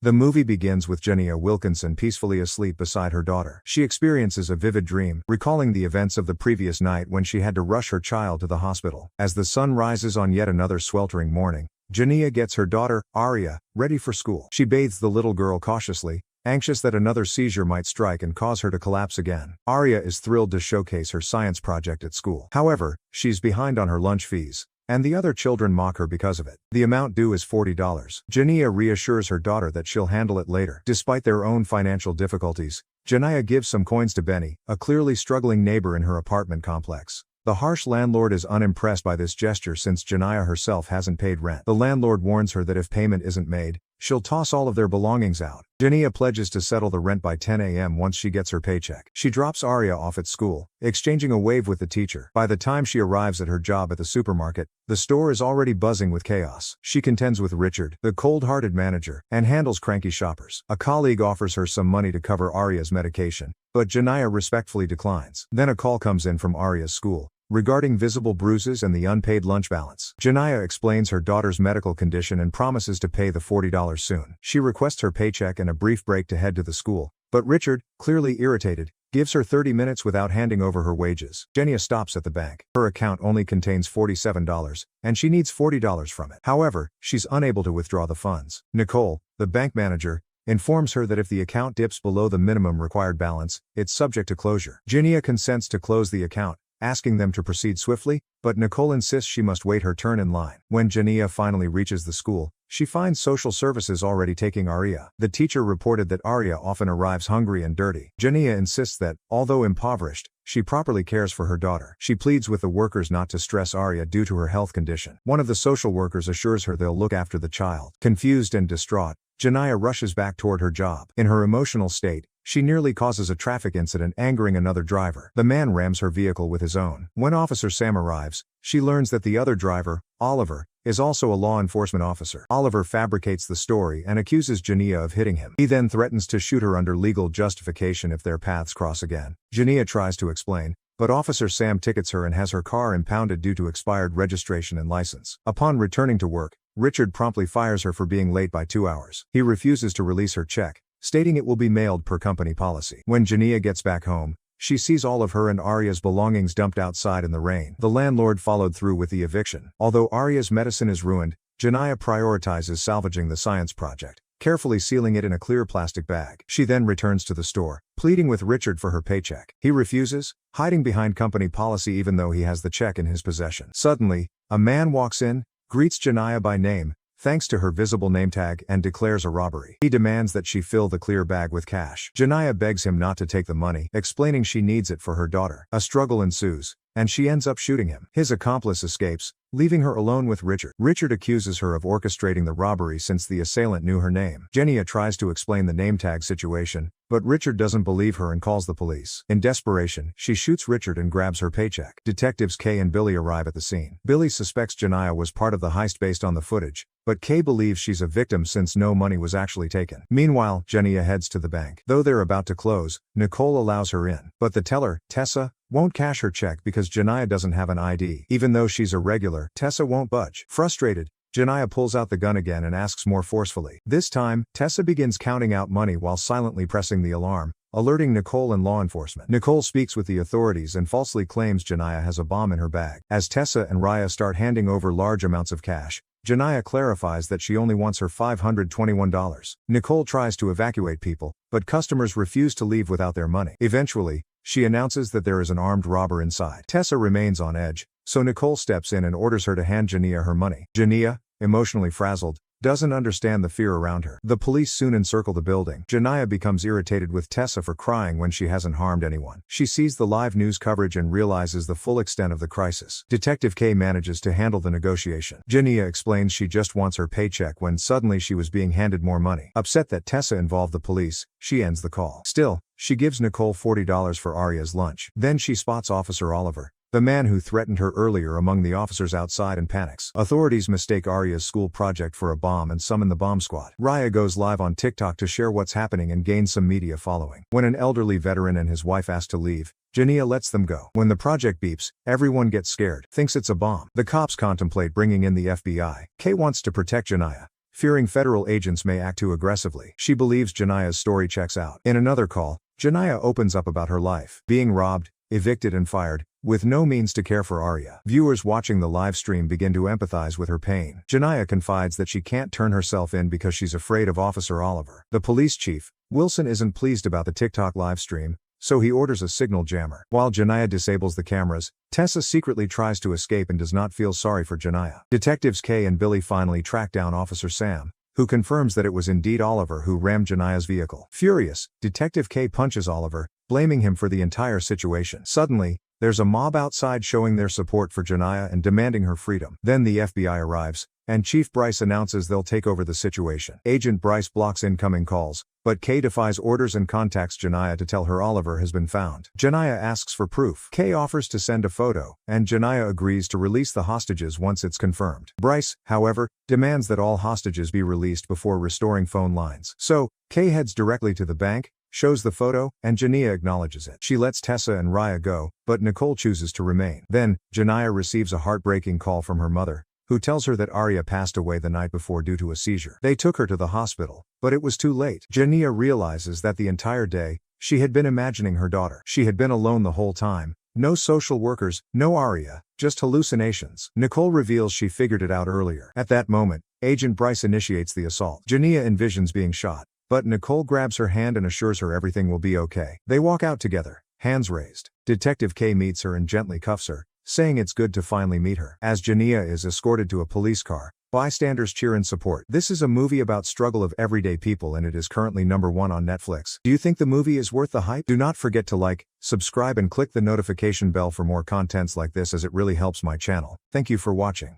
The movie begins with Jania Wilkinson peacefully asleep beside her daughter. She experiences a vivid dream, recalling the events of the previous night when she had to rush her child to the hospital. As the sun rises on yet another sweltering morning, Jania gets her daughter, Arya, ready for school. She bathes the little girl cautiously, anxious that another seizure might strike and cause her to collapse again. Arya is thrilled to showcase her science project at school. However, she's behind on her lunch fees, and the other children mock her because of it. The amount due is $40. Jania reassures her daughter that she'll handle it later. Despite their own financial difficulties, Jania gives some coins to Benny, a clearly struggling neighbor in her apartment complex. The harsh landlord is unimpressed by this gesture since Jania herself hasn't paid rent. The landlord warns her that if payment isn't made, she'll toss all of their belongings out. Jania pledges to settle the rent by 10 a.m. once she gets her paycheck. She drops Arya off at school, exchanging a wave with the teacher. By the time she arrives at her job at the supermarket, the store is already buzzing with chaos. She contends with Richard, the cold-hearted manager, and handles cranky shoppers. A colleague offers her some money to cover Arya's medication, but Jania respectfully declines. Then a call comes in from Arya's school, regarding visible bruises and the unpaid lunch balance. Jania explains her daughter's medical condition and promises to pay the $40 soon. She requests her paycheck and a brief break to head to the school, but Richard, clearly irritated, gives her 30 minutes without handing over her wages. Jania stops at the bank. Her account only contains $47, and she needs $40 from it. However, she's unable to withdraw the funds. Nicole, the bank manager, informs her that if the account dips below the minimum required balance, it's subject to closure. Jania consents to close the account, asking them to proceed swiftly, but Nicole insists she must wait her turn in line. When Jania finally reaches the school, she finds social services already taking Arya. The teacher reported that Arya often arrives hungry and dirty. Jania insists that, although impoverished, she properly cares for her daughter. She pleads with the workers not to stress Arya due to her health condition. One of the social workers assures her they'll look after the child. Confused and distraught, Jania rushes back toward her job. In her emotional state, she nearly causes a traffic incident, angering another driver. The man rams her vehicle with his own. When Officer Sam arrives, she learns that the other driver, Oliver, is also a law enforcement officer. Oliver fabricates the story and accuses Jania of hitting him. He then threatens to shoot her under legal justification if their paths cross again. Jania tries to explain, but Officer Sam tickets her and has her car impounded due to expired registration and license. Upon returning to work, Richard promptly fires her for being late by 2 hours. He refuses to release her check, stating it will be mailed per company policy. When Jania gets back home, she sees all of her and Arya's belongings dumped outside in the rain. The landlord followed through with the eviction. Although Arya's medicine is ruined, Jania prioritizes salvaging the science project, carefully sealing it in a clear plastic bag. She then returns to the store, pleading with Richard for her paycheck. He refuses, hiding behind company policy even though he has the check in his possession. Suddenly, a man walks in, greets Jania by name, thanks to her visible name tag, and declares a robbery. He demands that she fill the clear bag with cash. Jania begs him not to take the money, explaining she needs it for her daughter. A struggle ensues, and she ends up shooting him. His accomplice escapes, leaving her alone with Richard. Richard accuses her of orchestrating the robbery since the assailant knew her name. Jania tries to explain the name tag situation, but Richard doesn't believe her and calls the police. In desperation, she shoots Richard and grabs her paycheck. Detectives Kay and Billy arrive at the scene. Billy suspects Jania was part of the heist based on the footage, but Kay believes she's a victim since no money was actually taken. Meanwhile, Jania heads to the bank. Though they're about to close, Nicole allows her in, but the teller, Tessa, won't cash her check because Jania doesn't have an ID. Even though she's a regular, Tessa won't budge. Frustrated, Jania pulls out the gun again and asks more forcefully. This time, Tessa begins counting out money while silently pressing the alarm, alerting Nicole and law enforcement. Nicole speaks with the authorities and falsely claims Jania has a bomb in her bag. As Tessa and Raya start handing over large amounts of cash, Jania clarifies that she only wants her $521. Nicole tries to evacuate people, but customers refuse to leave without their money. Eventually, she announces that there is an armed robber inside. Tessa remains on edge, so Nicole steps in and orders her to hand Jania her money. Jania, emotionally frazzled, doesn't understand the fear around her. The police soon encircle the building. Jania becomes irritated with Tessa for crying when she hasn't harmed anyone. She sees the live news coverage and realizes the full extent of the crisis. Detective K manages to handle the negotiation. Jania explains she just wants her paycheck when suddenly she was being handed more money. Upset that Tessa involved the police, she ends the call. Still, she gives Nicole $40 for Arya's lunch. Then she spots Officer Oliver, the man who threatened her earlier, among the officers outside, and panics. Authorities mistake Arya's school project for a bomb and summon the bomb squad. Raya goes live on TikTok to share what's happening and gains some media following. When an elderly veteran and his wife ask to leave, Jania lets them go. When the project beeps, everyone gets scared, thinks it's a bomb. The cops contemplate bringing in the FBI. Kay wants to protect Jania, fearing federal agents may act too aggressively. She believes Janaya's story checks out. In another call, Janaya opens up about her life, being robbed, evicted and fired, with no means to care for Arya. Viewers watching the live stream begin to empathize with her pain. Janaya confides that she can't turn herself in because she's afraid of Officer Oliver. The police chief, Wilson, isn't pleased about the TikTok live stream, so he orders a signal jammer. While Janaya disables the cameras, Tessa secretly tries to escape and does not feel sorry for Janaya. Detectives Kay and Billy finally track down Officer Sam, who confirms that it was indeed Oliver who rammed Janaya's vehicle. Furious, Detective Kay punches Oliver, blaming him for the entire situation. Suddenly, there's a mob outside showing their support for Janaya and demanding her freedom. Then the FBI arrives, and Chief Bryce announces they'll take over the situation. Agent Bryce blocks incoming calls, but Kay defies orders and contacts Janaya to tell her Oliver has been found. Janaya asks for proof. Kay offers to send a photo, and Janaya agrees to release the hostages once it's confirmed. Bryce, however, demands that all hostages be released before restoring phone lines. So, Kay heads directly to the bank, shows the photo, and Janaya acknowledges it. She lets Tessa and Raya go, but Nicole chooses to remain. Then, Janaya receives a heartbreaking call from her mother, who tells her that Arya passed away the night before due to a seizure. They took her to the hospital, but it was too late. Janaya realizes that the entire day, she had been imagining her daughter. She had been alone the whole time. No social workers, no Arya, just hallucinations. Nicole reveals she figured it out earlier. At that moment, Agent Bryce initiates the assault. Janaya envisions being shot, but Nicole grabs her hand and assures her everything will be okay. They walk out together, hands raised. Detective Kay meets her and gently cuffs her, saying it's good to finally meet her. As Janaya is escorted to a police car, bystanders cheer in support. This is a movie about struggle of everyday people and it is currently #1 on Netflix. Do you think the movie is worth the hype? Do not forget to like, subscribe and click the notification bell for more contents like this as it really helps my channel. Thank you for watching.